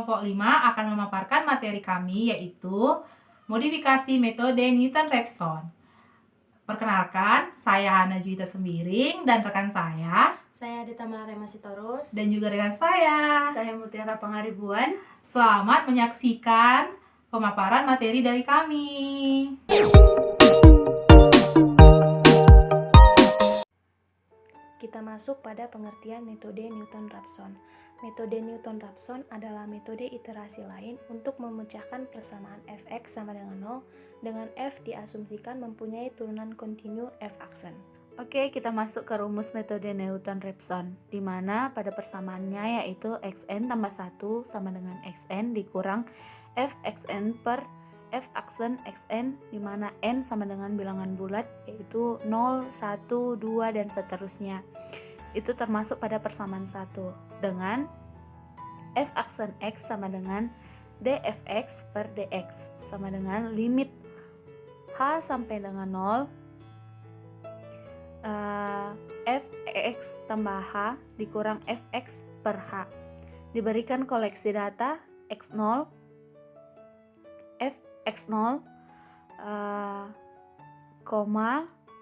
kelompok 5 akan memaparkan materi kami, yaitu modifikasi metode Newton-Raphson. Perkenalkan, saya Hana Juwita Sembiring dan rekan saya Adita Malarema Sitorus, dan juga dengan saya Mutiara Pangaribuan. Selamat menyaksikan pemaparan materi dari kami. Kita masuk pada pengertian metode Newton-Raphson. Metode Newton-Raphson adalah metode iterasi lain untuk memecahkan persamaan fx sama dengan 0 dengan f diasumsikan mempunyai turunan kontinu f aksen. Oke, kita masuk ke rumus metode Newton-Raphson, di mana pada persamaannya yaitu xn tambah 1 sama dengan xn dikurang f xn per f aksen xn, di mana n sama dengan bilangan bulat yaitu 0, 1, 2 dan seterusnya. Itu termasuk pada persamaan 1 dengan f aksen x sama dengan dfx per dx sama dengan limit h sampai dengan 0 fx tambah h dikurang fx per h, diberikan koleksi data x0 x0,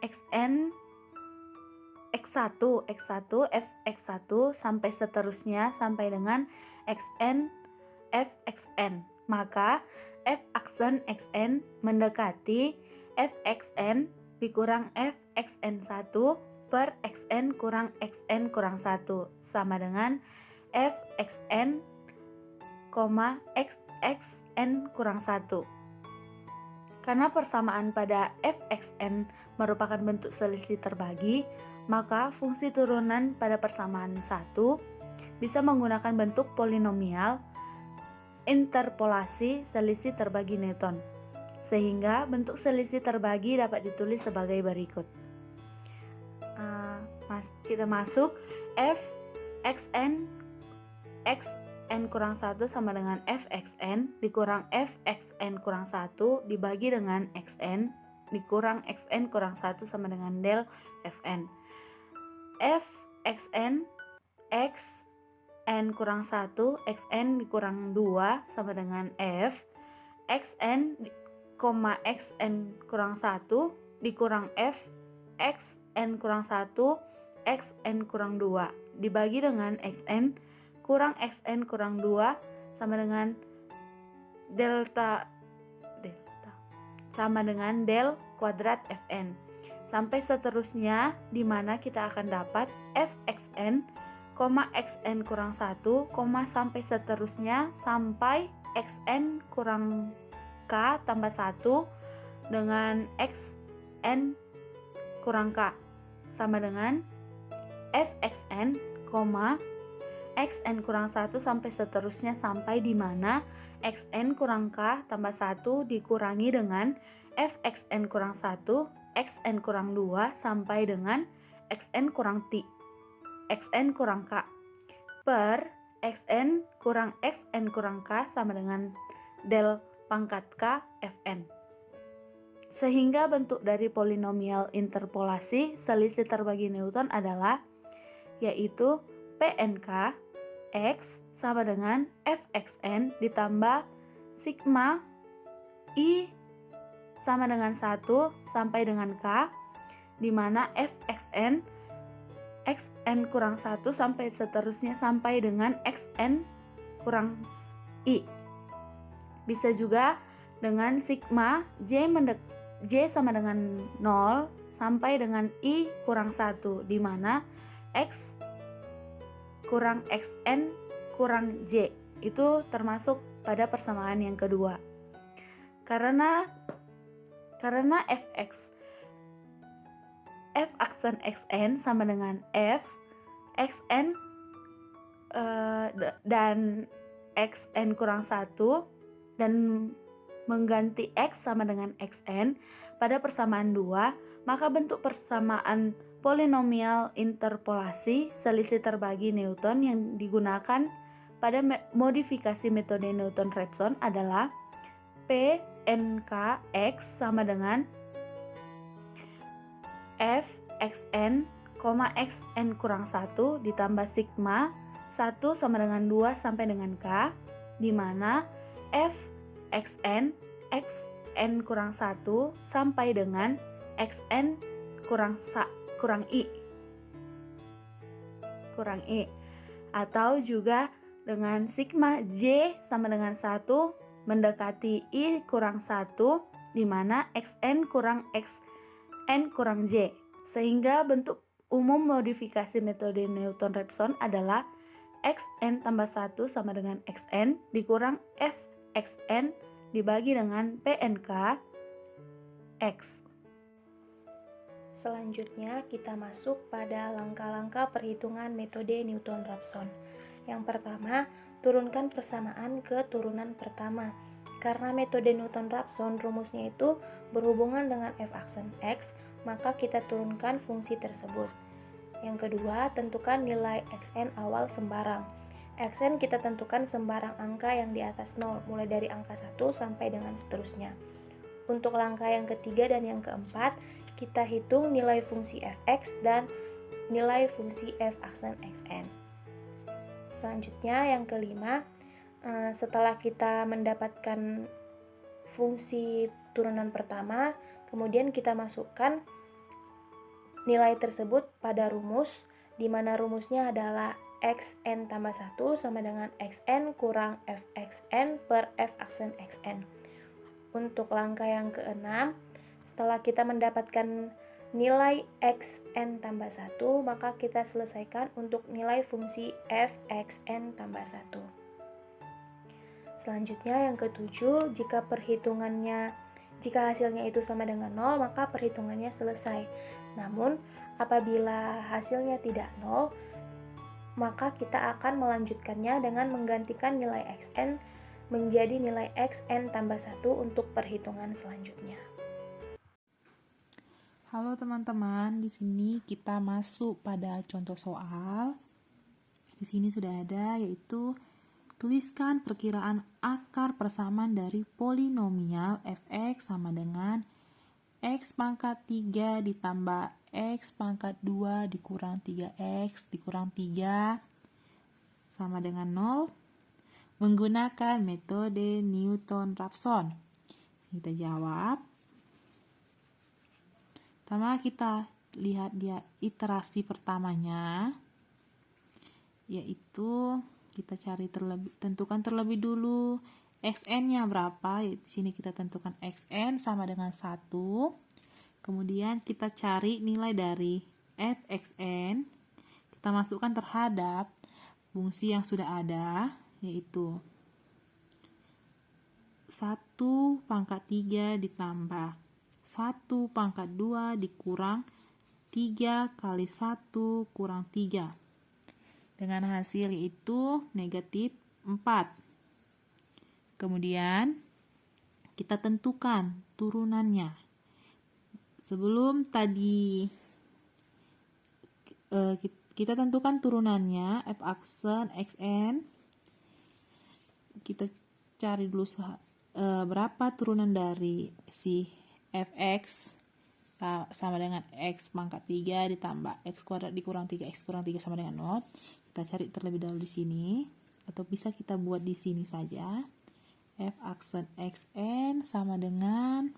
xn x1 f x1 sampai seterusnya sampai dengan xn f xn, maka f aksen xn mendekati f xn dikurang f xn1 per xn kurang xn kurang 1 sama dengan f xn, x xn kurang 1. Karena persamaan pada fxn merupakan bentuk selisih terbagi, maka fungsi turunan pada persamaan 1 bisa menggunakan bentuk polinomial interpolasi selisih terbagi Newton, sehingga bentuk selisih terbagi dapat ditulis sebagai berikut. Kita masuk f xn xn kurang 1 sama dengan f xn dikurang f xn kurang 1 dibagi dengan xn dikurang xn kurang 1 sama dengan del fn. F xn xn kurang 1 xn dikurang 2 sama dengan f xn, xn kurang 1 dikurang f xn kurang 1 xn kurang 2 dibagi dengan xn kurang xn kurang 2 sama dengan delta sama dengan del kuadrat fn sampai seterusnya, di mana kita akan dapat f xn, xn kurang 1, sampai seterusnya sampai xn kurang k tambah 1 dengan xn kurang k sama dengan f xn, xn kurang 1 sampai seterusnya sampai di mana xn kurang k tambah 1 dikurangi dengan f xn kurang 1, xn kurang 2 sampai dengan xn kurang t, xn kurang k per xn kurang k sama dengan del pangkat k fn. Sehingga bentuk dari polinomial interpolasi selisih terbagi Newton adalah yaitu PNK X sama dengan Fxn ditambah sigma I sama dengan 1 sampai dengan K, di mana Fxn xn kurang 1 sampai seterusnya sampai dengan xn kurang I. Bisa juga dengan sigma J sama dengan 0 sampai dengan I kurang 1, di mana X kurang xn kurang J itu termasuk pada persamaan yang kedua. Karena f aksen xn sama dengan f xn dan xn kurang 1 dan mengganti x sama dengan xn pada persamaan 2, maka bentuk persamaan polinomial interpolasi selisih terbagi Newton yang digunakan pada modifikasi metode Newton-Raphson adalah PNK X sama dengan F xn, xn kurang 1 ditambah sigma 1 sama dengan 2 sampai dengan K di mana f(xn) xn kurang 1 sampai dengan xn kurang i, atau juga dengan sigma j sama dengan 1 mendekati i kurang 1, di mana xn kurang xn kurang j, sehingga bentuk umum modifikasi metode Newton-Raphson adalah xn tambah 1 sama dengan xn dikurang fxn dibagi dengan pnk x. Selanjutnya kita masuk pada langkah-langkah perhitungan metode Newton-Raphson. Yang pertama, turunkan persamaan ke turunan pertama. Karena metode Newton-Raphson rumusnya itu berhubungan dengan f aksen x, maka kita turunkan fungsi tersebut. Yang kedua, tentukan nilai xn awal sembarang. Xn kita tentukan sembarang angka yang di atas 0, mulai dari angka 1 sampai dengan seterusnya. Untuk langkah yang ketiga dan yang keempat, kita hitung nilai fungsi fx dan nilai fungsi f aksen xn. Selanjutnya yang kelima, setelah kita mendapatkan fungsi turunan pertama, kemudian kita masukkan nilai tersebut pada rumus, di mana rumusnya adalah xn tambah 1 sama dengan xn kurang fxn per f aksen xn. Untuk langkah yang keenam, setelah kita mendapatkan nilai xn tambah 1, maka kita selesaikan untuk nilai fungsi fxn tambah 1. Selanjutnya yang ketujuh, jika hasilnya itu sama dengan 0, maka perhitungannya selesai. Namun, apabila hasilnya tidak 0, maka kita akan melanjutkannya dengan menggantikan nilai xn menjadi nilai xn tambah 1 untuk perhitungan selanjutnya. Halo teman-teman, di sini kita masuk pada contoh soal. Di sini sudah ada, yaitu tuliskan perkiraan akar persamaan dari polinomial fx sama dengan x pangkat 3 ditambah x pangkat 2 dikurang 3x dikurang 3 sama dengan 0 menggunakan metode Newton-Raphson. Kita jawab. Pertama kita lihat dia iterasi pertamanya, yaitu kita tentukan terlebih dulu xn-nya berapa. Di sini kita tentukan xn sama dengan 1. Kemudian kita cari nilai dari fxn. Kita masukkan terhadap fungsi yang sudah ada, yaitu 1 pangkat 3 ditambah 1 pangkat 2 dikurang 3 kali 1 kurang 3. Dengan hasil yaitu negatif 4. Kemudian kita tentukan turunannya. Sebelum tadi kita tentukan turunannya f aksen xn. Kita cari dulu berapa turunan dari si fx sama dengan x pangkat 3 ditambah x kuadrat dikurang 3x kurang 3 sama dengan 0. Kita cari terlebih dahulu di sini, atau bisa kita buat di sini saja. F aksen xn sama dengan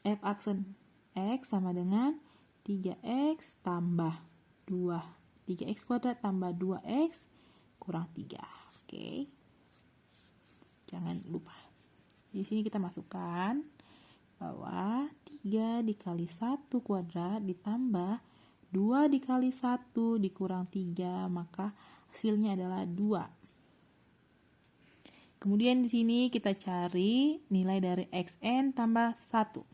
f aksen x sama dengan 3x tambah 2. 3x kuadrat tambah 2x kurang 3. Oke. Jangan lupa. Di sini kita masukkan bahwa 3 dikali 1 kuadrat ditambah 2 dikali 1 dikurang 3, maka hasilnya adalah 2. Kemudian di sini kita cari nilai dari xn tambah 1.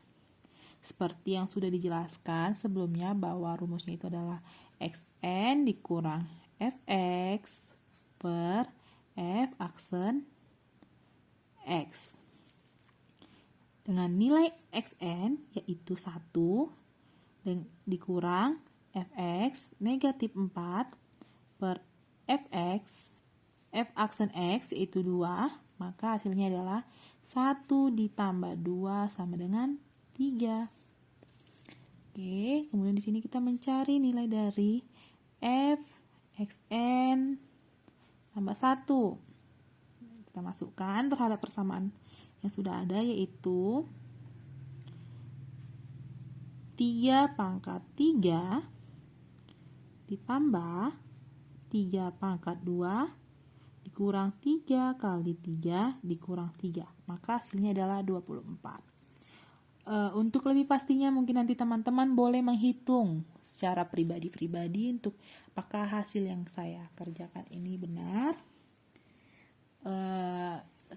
Seperti yang sudah dijelaskan sebelumnya bahwa rumusnya itu adalah xn dikurang fx per f aksen x. Dengan nilai xn yaitu 1 dan dikurang fx negatif 4 per fx f aksen x yaitu 2, maka hasilnya adalah 1 ditambah 2 sama dengan 3. Oke, kemudian di sini kita mencari nilai dari f xn tambah 1. Kita masukkan terhadap persamaan yang sudah ada, yaitu 3 pangkat 3 ditambah 3 pangkat 2 dikurang 3 kali 3 dikurang 3. Maka hasilnya adalah 24. Untuk lebih pastinya mungkin nanti teman-teman boleh menghitung secara pribadi-pribadi untuk apakah hasil yang saya kerjakan ini benar.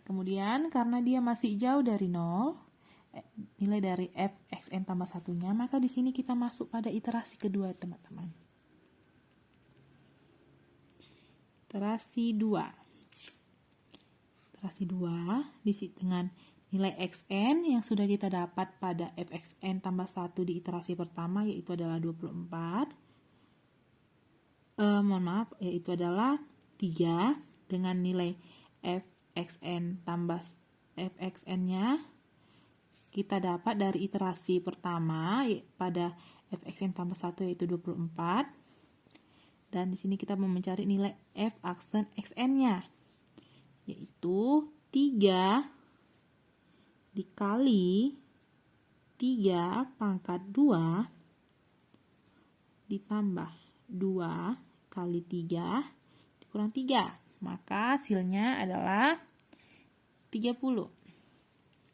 Kemudian karena dia masih jauh dari 0, nilai dari f(x(n) tambah 1-nya, maka di sini kita masuk pada iterasi kedua, teman-teman. Iterasi 2 dengan nilai xn yang sudah kita dapat pada f(x(n) tambah 1 di iterasi pertama, yaitu adalah 24. Yaitu adalah 3 dengan nilai f(x(n) tambah f(x(n)-nya kita dapat dari iterasi pertama pada f(x(n) tambah 1 yaitu 24. Dan di sini kita mau mencari nilai f(x(n) xn-nya, yaitu 3 dikali 3 pangkat 2 ditambah 2 kali 3 dikurang 3. Maka hasilnya adalah 30.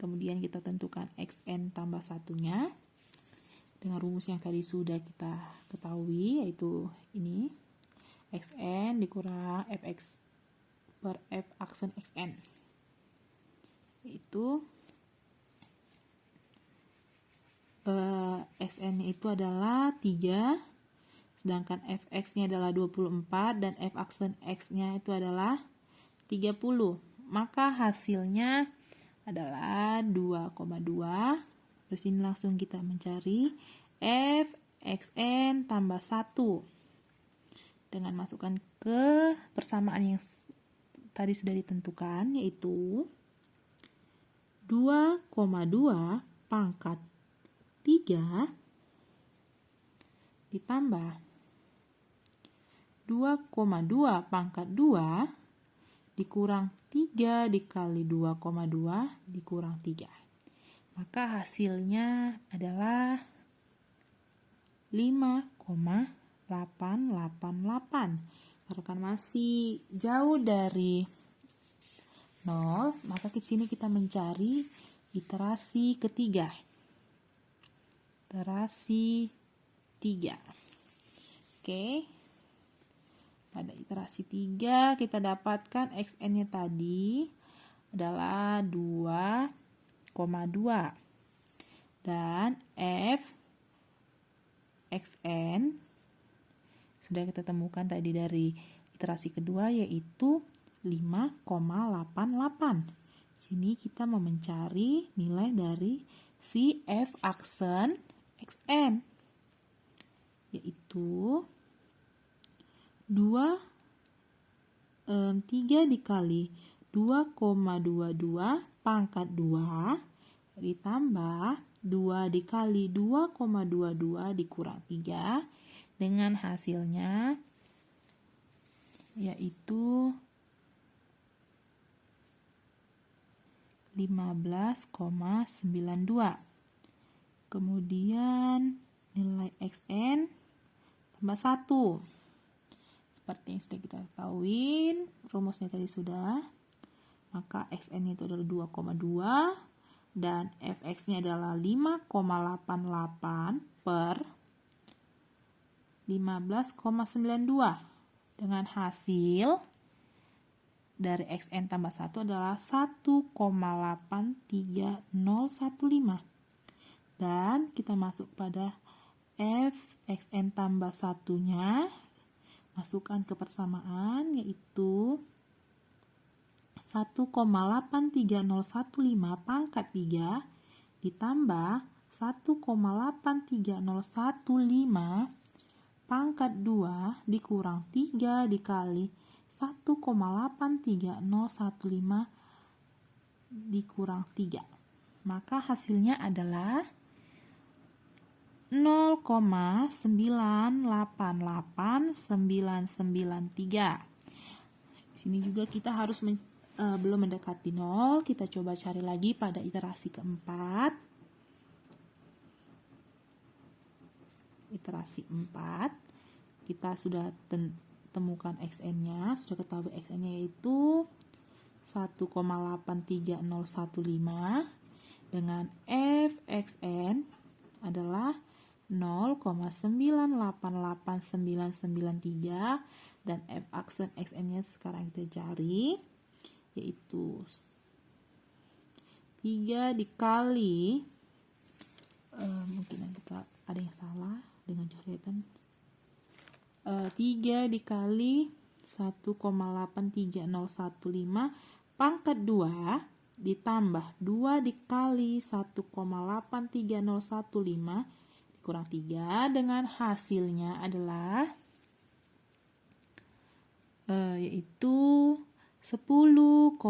Kemudian kita tentukan xn tambah 1-nya dengan rumus yang tadi sudah kita ketahui, yaitu ini xn dikurang fx per f aksen xn, yaitu xn itu adalah 3, sedangkan fx-nya adalah 24 dan f aksen x-nya itu adalah 30. Maka hasilnya adalah 2,2. Terus ini langsung kita mencari f xn tambah 1 dengan masukkan ke persamaan yang tadi sudah ditentukan, yaitu 2,2 pangkat 3 ditambah 2,2 pangkat 2 dikurang 3 dikali 2,2 dikurang 3. Maka hasilnya adalah 5,888. Karena masih jauh dari 0, maka di sini kita mencari iterasi ketiga. Iterasi 3. Oke. Pada iterasi 3 kita dapatkan xn-nya tadi adalah 2,2 dan f xn sudah kita temukan tadi dari iterasi kedua, yaitu 5,88. Sini kita mau mencari nilai dari si f aksen xn, yaitu 3 dikali 2,22 pangkat 2 ditambah 2 dikali 2,22 dikurang 3 dengan hasilnya yaitu 15,92. Kemudian nilai xn tambah 1. Seperti yang sudah kita ketahui, rumusnya tadi sudah. Maka xn itu adalah 2,2 dan fx-nya adalah 5,88 per 15,92 dengan hasil dari xn tambah 1 adalah 1,83015. Dan kita masuk pada f xn tambah 1-nya, masukkan ke persamaan, yaitu 1,83015 pangkat 3 ditambah 1,83015 pangkat 2 dikurang 3 dikali 1,83015 dikurang 3. Maka hasilnya adalah 0,988993. Di sini juga kita harus belum mendekati 0, kita coba cari lagi pada iterasi keempat. Iterasi 4, kita sudah temukan xn-nya, sudah ketahui xn-nya yaitu 1,83015 dengan fxn adalah 0,988993 dan f aksen xn-nya sekarang kita cari yaitu 3 dikali mungkin ada yang salah dengan coretan 3 dikali 1,83015 pangkat 2 ditambah 2 dikali 1,83015 dikurang 3 dengan hasilnya adalah yaitu 10,70865.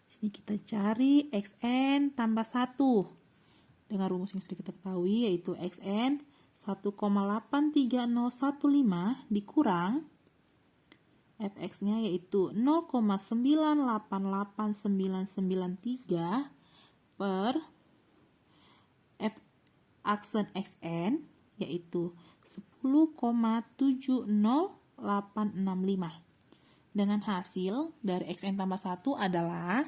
Sini kita cari xn tambah 1 dengan rumus yang sudah kita ketahui yaitu xn 1,83015 dikurang fx-nya yaitu 0,988993 per f aksen xn yaitu 10,70865 dengan hasil dari xn tambah 1 adalah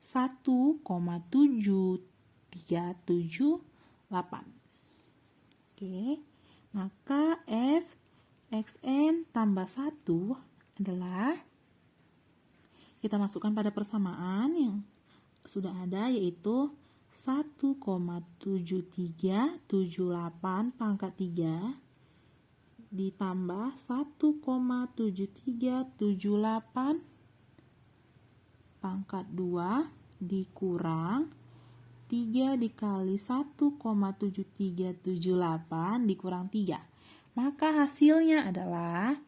1,7378. Oke, maka f xn tambah 1 adalah kita masukkan pada persamaan yang sudah ada yaitu 1,7378 pangkat 3 ditambah 1,7378 pangkat 2 dikurang 3 dikali 1,7378 dikurang 3. Maka hasilnya adalah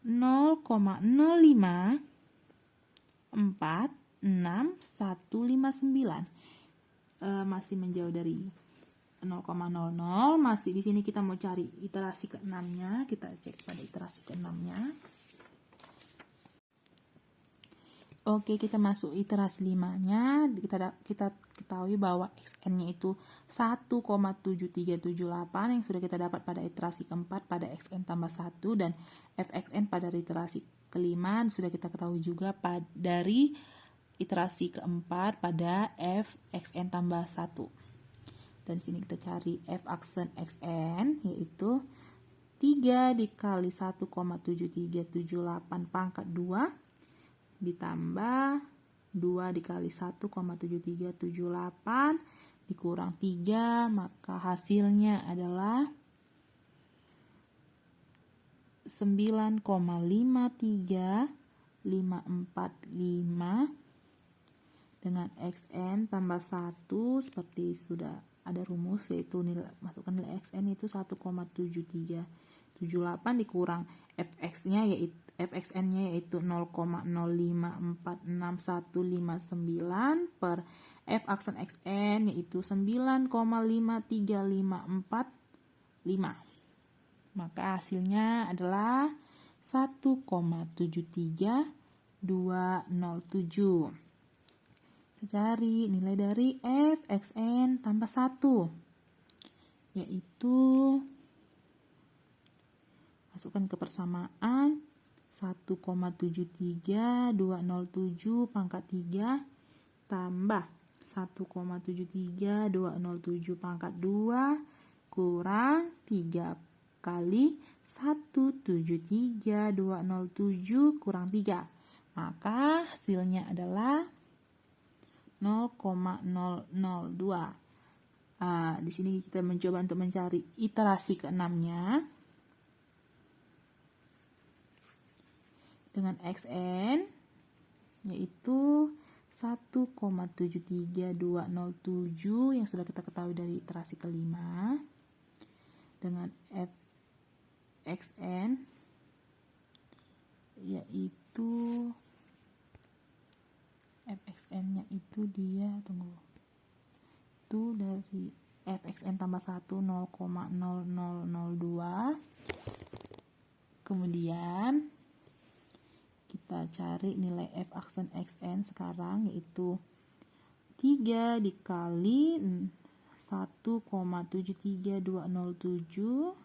0,0546159. Masih menjauh dari 0,00. Masih di sini kita mau cari iterasi ke-6-nya. Kita cek pada iterasi ke-6-nya. Oke, kita masuk iterasi 5-nya. Kita ketahui bahwa xn-nya itu 1,7378 yang sudah kita dapat pada iterasi keempat pada xn tambah 1 dan fxn pada iterasi kelima sudah kita ketahui juga dari iterasi keempat pada fxn tambah 1. Dan sini kita cari f aksen xn yaitu 3 dikali 1,7378 pangkat 2 ditambah 2 dikali 1,7378 dikurang 3, maka hasilnya adalah 9,53545 dengan xn tambah 1 seperti sudah ada rumus yaitu masukkan nilai xn itu 1,7378 dikurang fxn-nya yaitu 0,0546159 per f aksen xn yaitu 9,53545. Maka hasilnya adalah 1,73207. Cari nilai dari f xn tambah 1 yaitu masukkan ke persamaan 1,73207 pangkat 3 tambah 1,73207 pangkat 2 kurang 3 kali 1,73207 kurang 3. Maka hasilnya adalah 0,002. Di sini kita mencoba untuk mencari iterasi ke-6-nya dengan xn yaitu 1,73207 yang sudah kita ketahui dari iterasi kelima dengan f xn yaitu fxn-nya itu dia itu dari fxn tambah 1 0,0002 Kemudian kita cari nilai f aksen xn sekarang, yaitu 3 dikali 1,73207